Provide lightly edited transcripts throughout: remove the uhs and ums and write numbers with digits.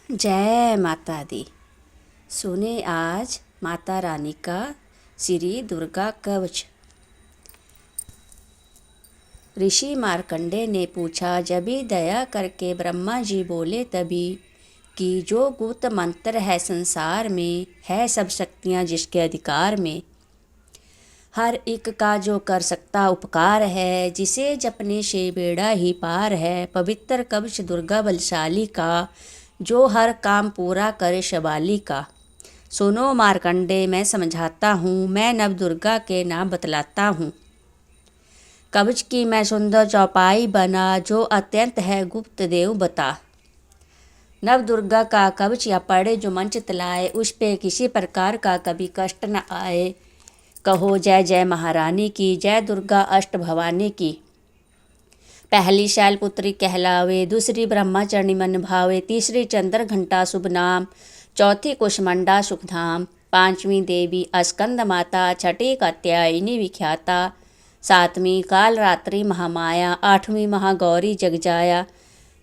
जय माता दी। सुने आज माता रानी का श्री दुर्गा कवच। ऋषि मार्कंडे ने पूछा, जभी दया करके ब्रह्मा जी बोले तभी, कि जो गुप्त मंत्र है संसार में, है सब शक्तियाँ जिसके अधिकार में। हर एक का जो कर सकता उपकार है, जिसे जपने से बेड़ा ही पार है। पवित्र कवच दुर्गा बलशाली का, जो हर काम पूरा करे शबाली का। सुनो मार्कंडे, मैं समझाता हूँ, मैं नव दुर्गा के नाम बतलाता हूँ। कवच की मैं सुंदर चौपाई बना, जो अत्यंत है गुप्त देव बता। नव दुर्गा का कवच या पढ़े जो मन चितलाए, उस पे किसी प्रकार का कभी कष्ट न आए। कहो जय जय महारानी की, जय दुर्गा अष्ट भवानी की। पहली शैलपुत्री कहलावे, दूसरी ब्रह्मचारिणी मन भावे, तीसरी चंद्र घंटा शुभ नाम, चौथी कुष्मंडा सुखधाम, पांचवी देवी अस्कंद माता, छठी कात्यायनी विख्याता, सातवीं काल रात्रि महामाया, आठवीं महागौरी जगजाया,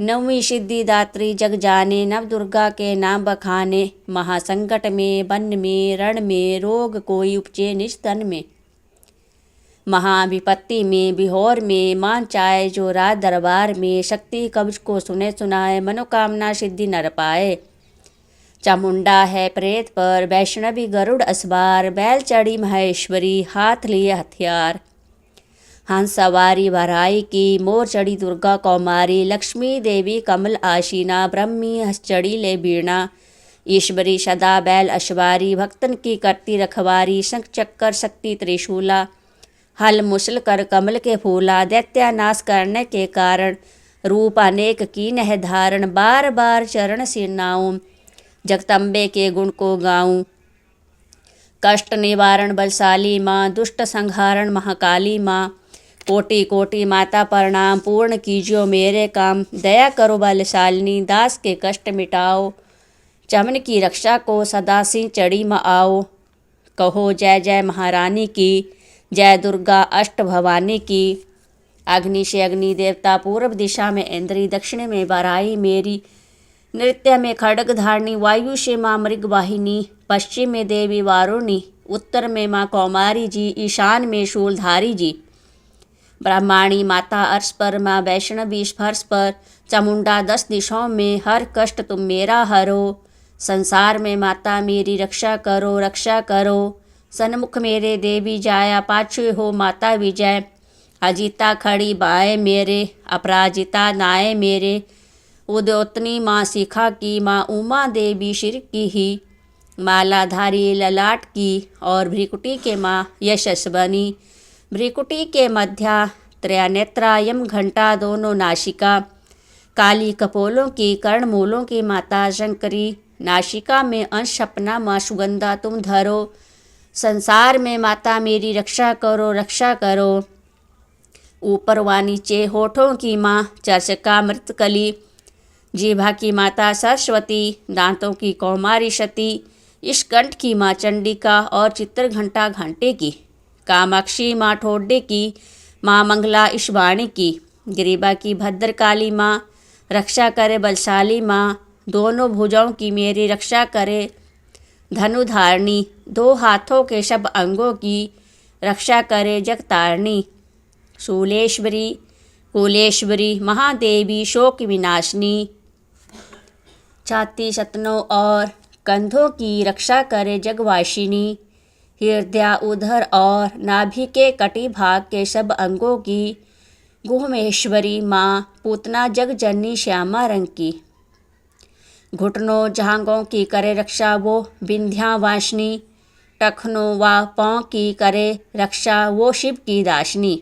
नौवीं सिद्धिदात्री जग जाने। नव दुर्गा के नाम बखाने, महासंकट में, वन में, रण में, रोग कोई उपजे निज तन में। महाविपत्ति में, बिहोर में, मान चाहे जो राज दरबार में। शक्ति कवच को सुने सुनाए, मनोकामना सिद्धि नर पाए। चामुंडा है प्रेत पर, वैष्णवी गरुड़ असवार, बैल चढ़ी महेश्वरी, हाथ लिए हथियार। हंस सवारी भराई की, मोर चढ़ी दुर्गा कौमारी, लक्ष्मी देवी कमल आशीना, ब्रह्मी हंस चढ़ी ले बीणा। ईश्वरी सदा बैल अश्वारी, भक्तन की करती रखवारी, शंख चक्कर शक्ति त्रिशूला, हल मुसल कर कमल के फूला। दैत्यानाश करने के कारण, रूप अनेक कीन है धारण। बार बार चरण सिरनाऊं, जगदम्बे के गुण को गाऊं। कष्ट निवारण बलशाली माँ, दुष्ट संहारण महाकाली माँ। कोटि कोटि माता प्रणाम, पूर्ण कीजियो मेरे काम। दया करो बलशालिनी, दास के कष्ट मिटाओ। चमन की रक्षा को सदा सिंह चढ़ी में आओ। कहो जय जय महारानी की, जय दुर्गा अष्ट भवानी की। अग्नि से अग्नि देवता, पूर्व दिशा में इंद्री, दक्षिण में वाराही मेरी, नृत्य में खड्ग धारणी, वायु से माँ मृगवाहिनी, पश्चिम में देवी वारुणी, उत्तर में माँ कौमारी जी, ईशान में शूलधारी जी। ब्रह्माणी माता अर्श पर, माँ वैष्णवी स्पर्श पर, चामुंडा 10 दिशाओं में, हर कष्ट तुम मेरा हरो। संसार में माता मेरी रक्षा करो, रक्षा करो। सन्मुख मेरे देवी जाया, पाछे हो माता विजय। अजिता खड़ी बाएं मेरे, अपराजिता नाए मेरे। उद्योतनी माँ शिखा की, माँ उमा देवी सिर की ही, मालाधारी ललाट की, और भ्रिकुटी के माँ यशस्वनी। भ्रिकुटी के मध्या त्रयानेत्रा, यम घंटा दोनों नासिका। काली कपोलों की, कर्णमूलों की माता शंकरी। नासिका में अंश अपना माँ सुगंधा तुम धरो। संसार में माता मेरी रक्षा करो, रक्षा करो। ऊपर व नीचे होठों की माँ चर्चिका मृतकली। जीभा की माता सरस्वती, दांतों की कौमारी सती। इस कंठ की माँ चंडिका, और चित्र घंटा घंटे की। कामाक्षी माँ ठोडे की, माँ मंगला ईशवाणी की। गिरिबा की भद्रकाली माँ, रक्षा करे बलशाली माँ। दोनों भुजाओं की मेरी रक्षा करे धनुधारणी। दो हाथों के सब अंगों की, रक्षा करे जगतारणी। शूलेश्वरी कुलेश्वरी, महादेवी शोक विनाशिनी। छाती सतनों और कंधों की, रक्षा करे जगवासिनी। हृदय उधर और नाभि के कटी भाग के सब अंगों की, गुहमेश्वरी माँ पूतना जग जननी श्यामा रंग की। घुटनों जांघों की करे रक्षा वो विंध्यावासिनी। टखनों व पाँव की करे रक्षा वो शिव की दासिनी।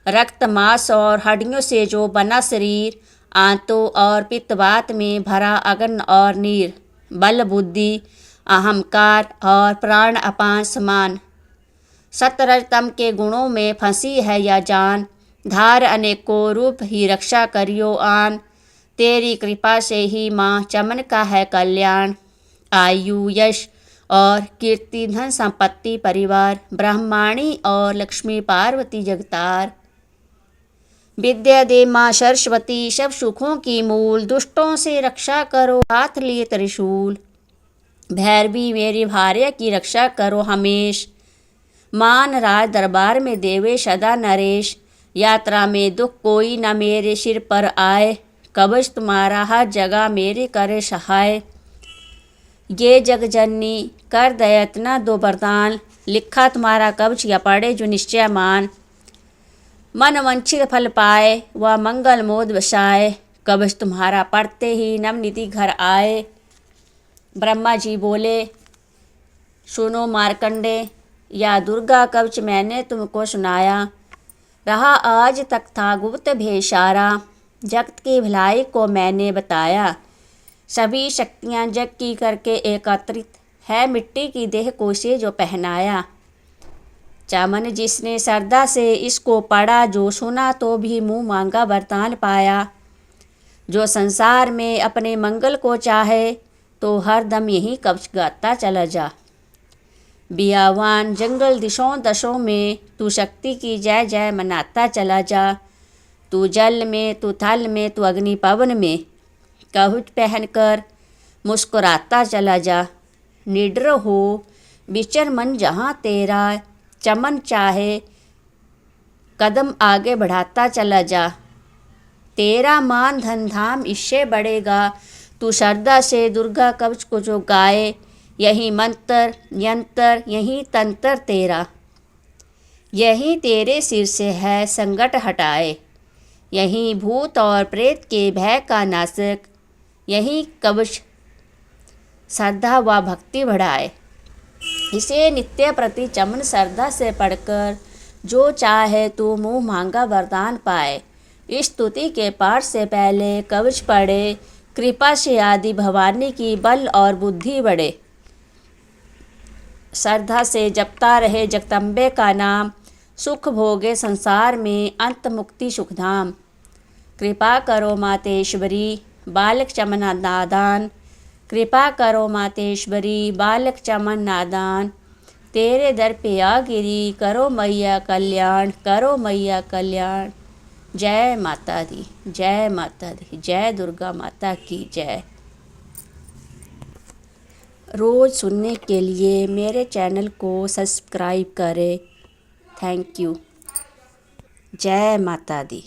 रक्त मांस और हड्डियों से जो बना शरीर, आंतों और पित्तवात में भरा अग्न और नीर। बल बुद्धि अहंकार और प्राण अपान समान। सतरजतम के गुणों में फंसी है या जान। धार अनेकों रूप ही रक्षा करियो आन। तेरी कृपा से ही माँ चमन का है कल्याण। आयु यश और कीर्ति धन संपत्ति परिवार, ब्रह्माणी और लक्ष्मी पार्वती जगतार। विद्या दे माँ सरस्वती सब सुखों की मूल, दुष्टों से रक्षा करो हाथ लिए त्रिशूल। भैरवी मेरी भार्य की रक्षा करो हमेश, मान राज दरबार में देवे सदा नरेश। यात्रा में दुख कोई न मेरे सिर पर आए, कवच तुम्हारा हर जगह मेरे करे सहाय। ये जग जननी कर दया इतना दो वरदान, लिखा तुम्हारा कवच या पढ़े जो निश्चय मान। मन वंचित फल पाए वह मंगल मोद बसाए, कवच तुम्हारा पढ़ते ही नवनिधि घर आए। ब्रह्मा जी बोले सुनो मार्कंडे, या दुर्गा कवच मैंने तुमको सुनाया। रहा आज तक था गुप्त भेषारा, जगत की भलाई को मैंने बताया। सभी शक्तियाँ जग की करके एकत्रित है, मिट्टी की देह को से जो पहनाया। चामन जिसने श्रद्धा से इसको पढ़ा, जो सुना तो भी मुँह मांगा वरदान पाया। जो संसार में अपने मंगल को चाहे, तो हर दम यही कवच गाता चला जा। बियावान जंगल दिशों दशों में तू शक्ति की जय जय मनाता चला जा। तू जल में, तू थल में, तू अग्नि पवन में, कवच पहनकर मुस्कुराता चला जा। निडर हो विचर मन जहाँ तेरा, चमन चाहे कदम आगे बढ़ाता चला जा। तेरा मान धन धाम इससे बढ़ेगा, तू श्रद्धा से दुर्गा कवच को जो गाए। यही मंत्र यंत्र यही तंत्र तेरा, यही तेरे सिर से है संकट हटाए। यही भूत और प्रेत के भय का नाशक, यही कवच श्रद्धा व भक्ति बढ़ाए। इसे नित्य प्रति चमन श्रद्धा से पढ़कर जो चाहे तू मुँह मांगा वरदान पाए। इस स्तुति के पाठ से पहले कवच पढ़े, कृपा से आदि भवानी की बल और बुद्धि बढ़े। श्रद्धा से जपता रहे जगदम्बे का नाम, सुख भोगे संसार में अंत मुक्ति सुखधाम। कृपा करो मातेश्वरी बालक चमन नादान, कृपा करो मातेश्वरी बालक चमन नादान। तेरे दर पे आ गिरी करो मैया कल्याण, करो मैया कल्याण। जय माता दी, जय माता दी, जय दुर्गा माता की जय। रोज़ सुनने के लिए मेरे चैनल को सब्सक्राइब करें। Thank you. जय माता दी।